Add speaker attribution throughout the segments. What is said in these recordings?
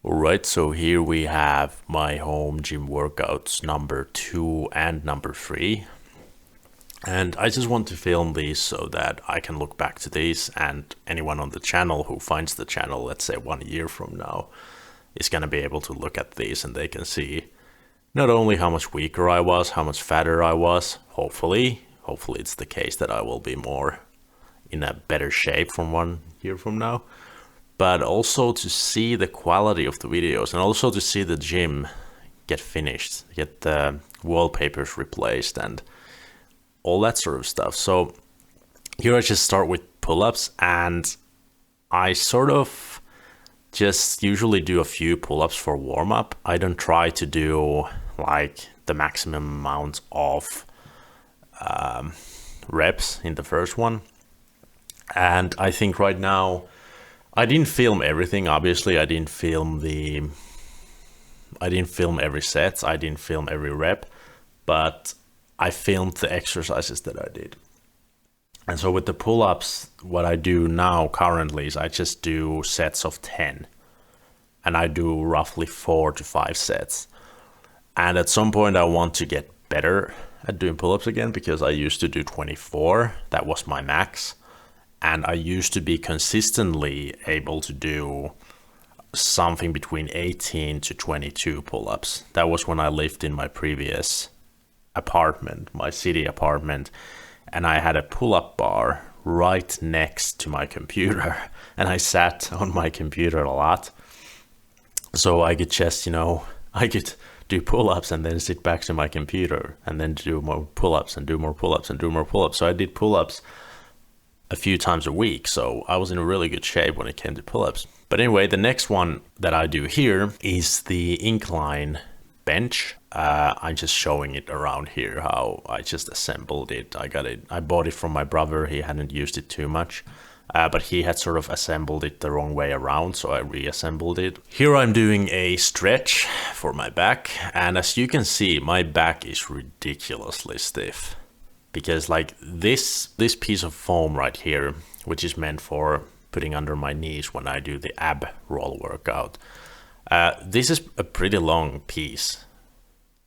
Speaker 1: Alright, so here we have my home gym workouts number 2 and number 3. And I just want to film these so that I can look back to these, and anyone on the channel who finds the channel, let's say 1 year from now, is going to be able to look at these and they can see not only how much weaker I was, how much fatter I was, hopefully it's the case that I will be more in a better shape from 1 year from now, but also to see the quality of the videos and also to see the gym get finished, get the wallpapers replaced and all that sort of stuff. So here I just start with pull-ups, and I sort of just usually do a few pull-ups for warm-up. I don't try to do like the maximum amount of reps in the first one. And I think right now I didn't film everything. Obviously I didn't film every set, I didn't film every rep, but I filmed the exercises that I did. And so with the pull-ups, what I do now currently is I just do sets of 10, and I do roughly 4 to 5 sets. And at some point I want to get better at doing pull-ups again, because I used to do 24, that was my max. And I used to be consistently able to do something between 18 to 22 pull-ups. That was when I lived in my previous apartment, my city apartment, and I had a pull-up bar right next to my computer, and I sat on my computer a lot. So I could just, I could do pull-ups and then sit back to my computer and then do more pull-ups and do more pull-ups and do more pull-ups. So I did pull-ups a few times a week, so I was in really good shape when it came to pull-ups. But anyway, the next one that I do here is the incline bench. I'm just showing it around here, how I just assembled it. I bought it from my brother. He hadn't used it too much, but he had sort of assembled it the wrong way around, so I reassembled it. Here I'm doing a stretch for my back, and as you can see, my back is ridiculously stiff. Because like this piece of foam right here, which is meant for putting under my knees when I do the ab roll workout, this is a pretty long piece,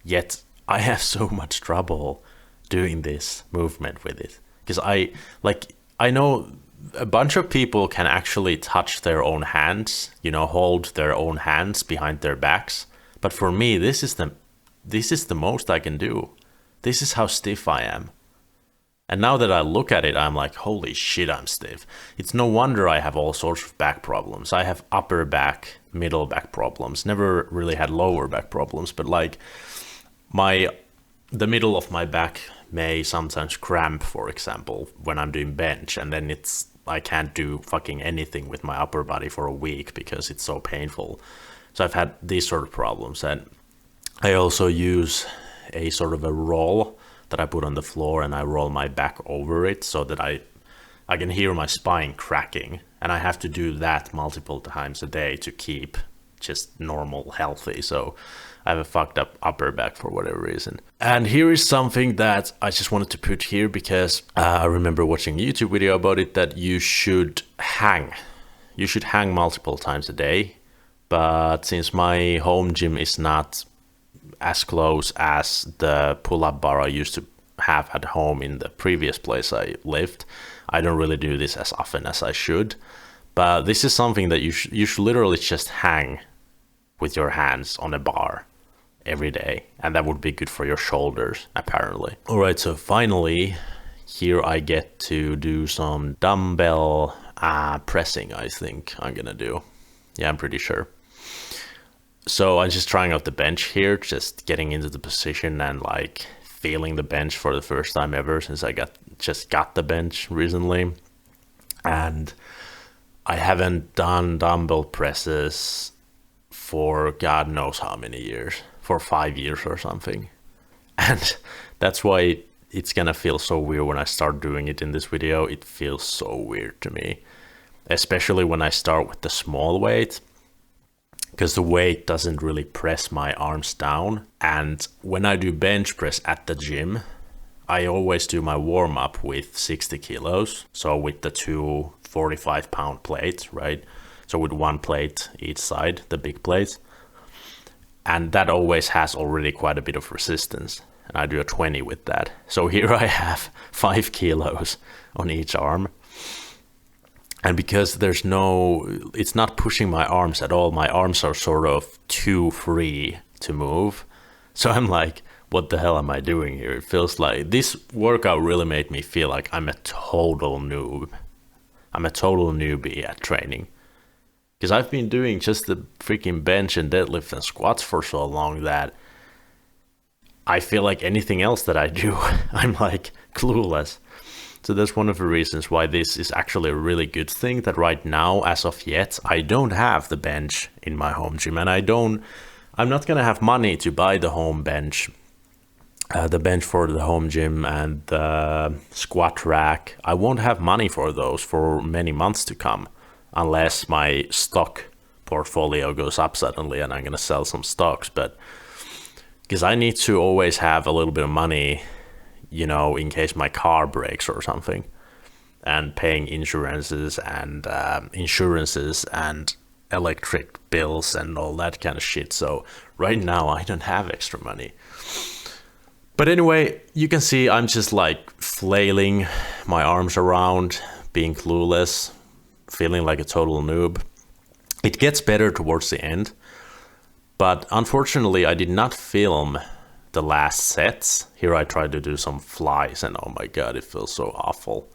Speaker 1: yet I have so much trouble doing this movement with it. Because I know a bunch of people can actually touch their own hands, hold their own hands behind their backs. But for me, this is the most I can do. This is how stiff I am. And now that I look at it, I'm like, holy shit, I'm stiff. It's no wonder I have all sorts of back problems. I have upper back, middle back problems. Never really had lower back problems, but like the middle of my back may sometimes cramp, for example, when I'm doing bench, and then I can't do fucking anything with my upper body for a week because it's so painful. So I've had these sort of problems, and I also use a sort of a roll that I put on the floor, and I roll my back over it so that I can hear my spine cracking, and I have to do that multiple times a day to keep just normal healthy. So I have a fucked up upper back for whatever reason. And here is something that I just wanted to put here because I remember watching a YouTube video about it, that you should hang multiple times a day. But since my home gym is not as close as the pull-up bar I used to have at home in the previous place I lived, I don't really do this as often as I should. But this is something that you should literally just hang with your hands on a bar every day, and that would be good for your shoulders, apparently. Alright, so finally here I get to do some dumbbell pressing. I think I'm gonna do, yeah, I'm pretty sure. So I'm just trying out the bench here, just getting into the position and like feeling the bench for the first time ever since I just got the bench recently. And I haven't done dumbbell presses for God knows how many years, for 5 years or something. And that's why it's gonna feel so weird when I start doing it in this video. It feels so weird to me, especially when I start with the small weight, because the weight doesn't really press my arms down. And when I do bench press at the gym, I always do my warm-up with 60 kilos. So with the two 45-pound plates, right? So with one plate each side, the big plates. And that always has already quite a bit of resistance. And I do a 20 with that. So here I have 5 kilos on each arm. And because it's not pushing my arms at all. My arms are sort of too free to move. So I'm like, what the hell am I doing here? It feels like this workout really made me feel like I'm a total noob. I'm a total newbie at training. Because I've been doing just the freaking bench and deadlift and squats for so long that I feel like anything else that I do, I'm like clueless. So that's one of the reasons why this is actually a really good thing, that right now, as of yet, I don't have the bench in my home gym, and I'm not gonna have money to buy the home bench, the bench for the home gym and the squat rack. I won't have money for those for many months to come, unless my stock portfolio goes up suddenly and I'm gonna sell some stocks. But because I need to always have a little bit of money, you know, in case my car breaks or something, and paying insurances and electric bills and all that kind of shit. So right now I don't have extra money. But anyway, you can see I'm just like flailing my arms around, being clueless, feeling like a total noob. It gets better towards the end, but unfortunately I did not film the last sets. Here I tried to do some flies and oh my god, it feels so awful.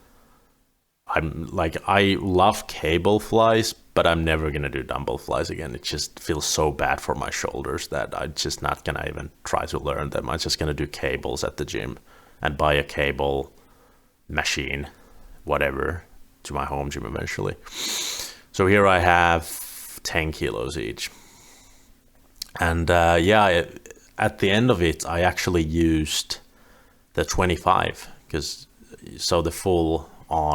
Speaker 1: I love cable flies, but I'm never gonna do dumbbell flies again. It just feels so bad for my shoulders that I'm just not gonna even try to learn them. I'm just gonna do cables at the gym and buy a cable machine, whatever, to my home gym eventually. So here I have 10 kilos each. And at the end of it, I actually used the 25, so the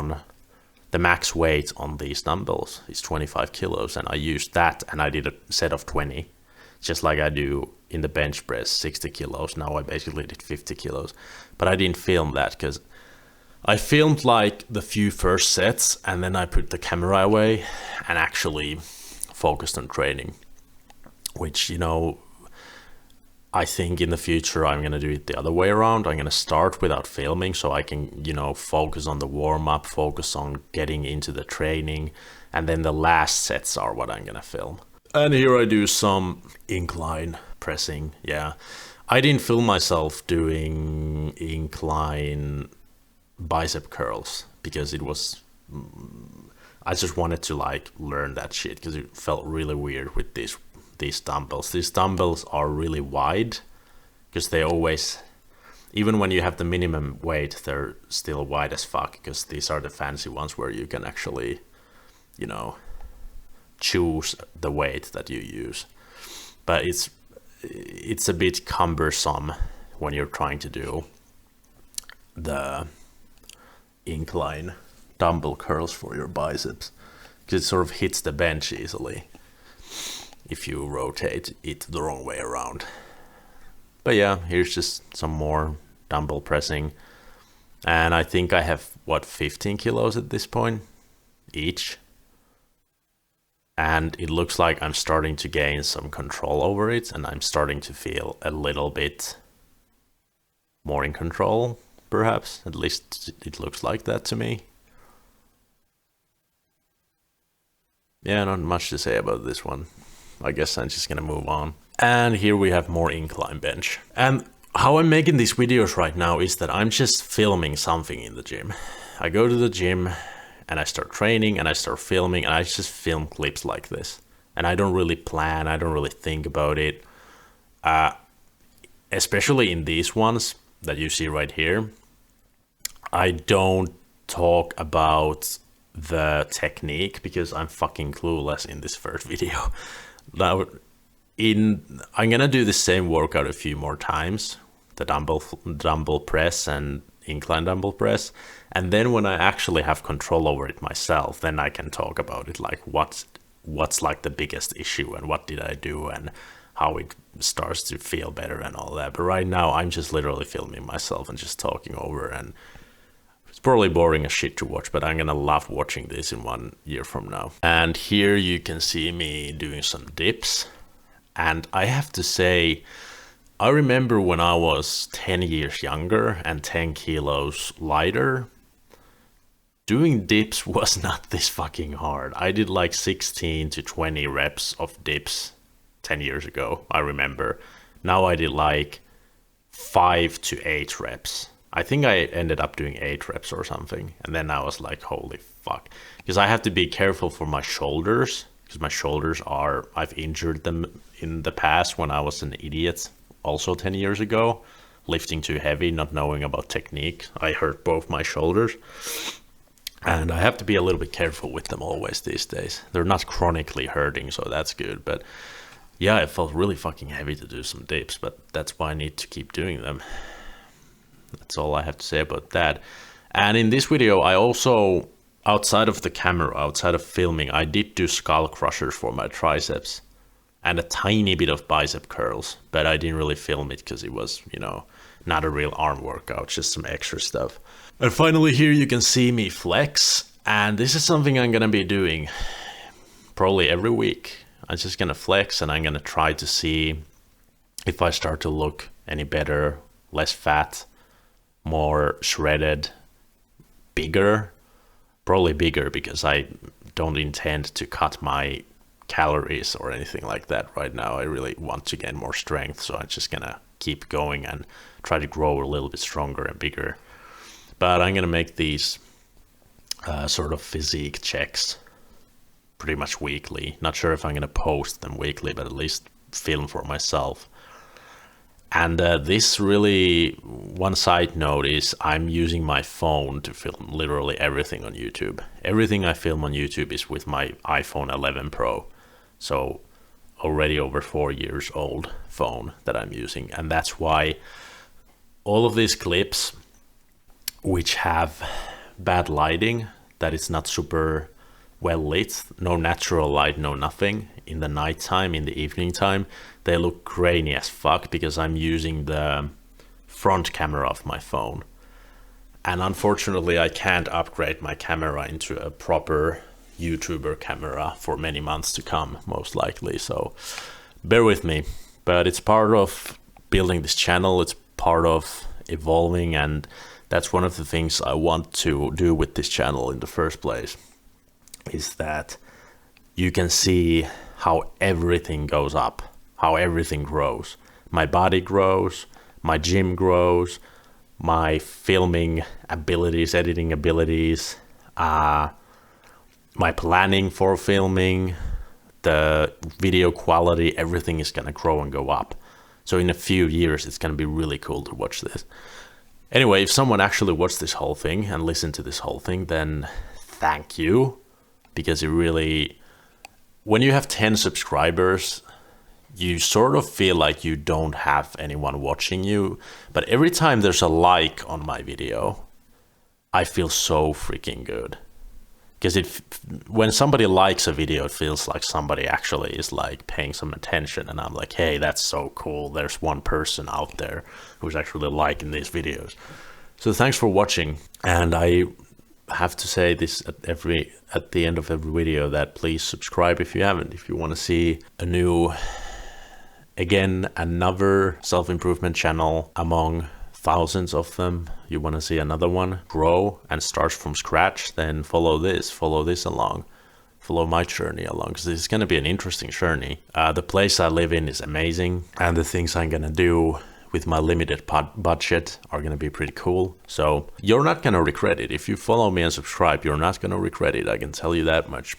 Speaker 1: max weight on these dumbbells is 25 kilos, and I used that, and I did a set of 20, just like I do in the bench press, 60 kilos. Now I basically did 50 kilos, but I didn't film that because I filmed like the few first sets, and then I put the camera away and actually focused on training, which, you know, I think in the future I'm going to do it the other way around. I'm going to start without filming so I can, you know, focus on the warm-up, focus on getting into the training, and then the last sets are what I'm going to film. And here I do some incline pressing. Yeah, I didn't film myself doing incline bicep curls because I just wanted to like learn that shit because it felt really weird with these dumbbells. These dumbbells are really wide because they always, even when you have the minimum weight, they're still wide as fuck because these are the fancy ones where you can actually, you know, choose the weight that you use. But it's a bit cumbersome when you're trying to do the incline dumbbell curls for your biceps because it sort of hits the bench easily if you rotate it the wrong way around. But yeah, here's just some more dumbbell pressing. And I think I have, 15 kilos at this point each. And it looks like I'm starting to gain some control over it, and I'm starting to feel a little bit more in control, perhaps. At least it looks like that to me. Yeah, not much to say about this one. I guess I'm just gonna move on. And here we have more incline bench. And how I'm making these videos right now is that I'm just filming something in the gym. I go to the gym and I start training and I start filming and I just film clips like this. And I don't really plan, I don't really think about it. Especially in these ones that you see right here, I don't talk about the technique because I'm fucking clueless in this first video. Now, I'm gonna do the same workout a few more times, the dumbbell press and incline dumbbell press, and then when I actually have control over it myself, then I can talk about it, like what's like the biggest issue and what did I do and how it starts to feel better and all that. But right now I'm just literally filming myself and just talking over, and It's probably boring as shit to watch, but I'm gonna love watching this in 1 year from now. And here you can see me doing some dips. And I have to say, I remember when I was 10 years younger and 10 kilos lighter, doing dips was not this fucking hard. I did like 16 to 20 reps of dips 10 years ago, I remember. Now I did like 5 to 8 reps. I think I ended up doing 8 reps or something. And then I was like, holy fuck. Because I have to be careful for my shoulders. Because my shoulders are, I've injured them in the past when I was an idiot. Also 10 years ago, lifting too heavy, not knowing about technique. I hurt both my shoulders. And I have to be a little bit careful with them always these days. They're not chronically hurting, so that's good. But yeah, it felt really fucking heavy to do some dips, but that's why I need to keep doing them. That's all I have to say about that. And in this video, I also, outside of the camera, outside of filming, I did do skull crushers for my triceps and a tiny bit of bicep curls, but I didn't really film it because it was, you know, not a real arm workout, just some extra stuff. And finally here you can see me flex, and this is something I'm gonna be doing probably every week. I'm just gonna flex and I'm gonna try to see if I start to look any better, less fat, more shredded, bigger, probably bigger because I don't intend to cut my calories or anything like that right now. I really want to gain more strength, so I'm just gonna keep going and try to grow a little bit stronger and bigger. But I'm gonna make these sort of physique checks pretty much weekly. Not sure if I'm gonna post them weekly, but at least film for myself. And this really, one side note is I'm using my phone to film literally everything on YouTube. Everything I film on YouTube is with my iPhone 11 Pro. So already over 4 years old phone that I'm using. And that's why all of these clips, which have bad lighting, that it's not super well lit, no natural light, no nothing, in the nighttime, in the evening time, they look grainy as fuck because I'm using the front camera of my phone. And unfortunately, I can't upgrade my camera into a proper YouTuber camera for many months to come, most likely. So bear with me. But it's part of building this channel. It's part of evolving. And that's one of the things I want to do with this channel in the first place, is that you can see how everything goes up, how everything grows. My body grows, my gym grows, my filming abilities, editing abilities, my planning for filming, the video quality, everything is gonna grow and go up. So in a few years, it's gonna be really cool to watch this. Anyway, if someone actually watched this whole thing and listened to this whole thing, then thank you. Because it really, when you have 10 subscribers, you sort of feel like you don't have anyone watching you. But every time there's a like on my video, I feel so freaking good. Because when somebody likes a video, it feels like somebody actually is like paying some attention. And I'm like, hey, that's so cool. There's one person out there who's actually liking these videos. So thanks for watching. And I have to say this at the end of every video, that please subscribe if you haven't. If you want to see another self-improvement channel among thousands of them, you want to see another one grow and start from scratch, then follow this along, follow my journey along, because this is going to be an interesting journey. The place I live in is amazing, and the things I'm going to do with my limited budget are going to be pretty cool. So you're not going to regret it. If you follow me and subscribe, you're not going to regret it. I can tell you that much.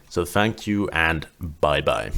Speaker 1: So thank you and bye bye.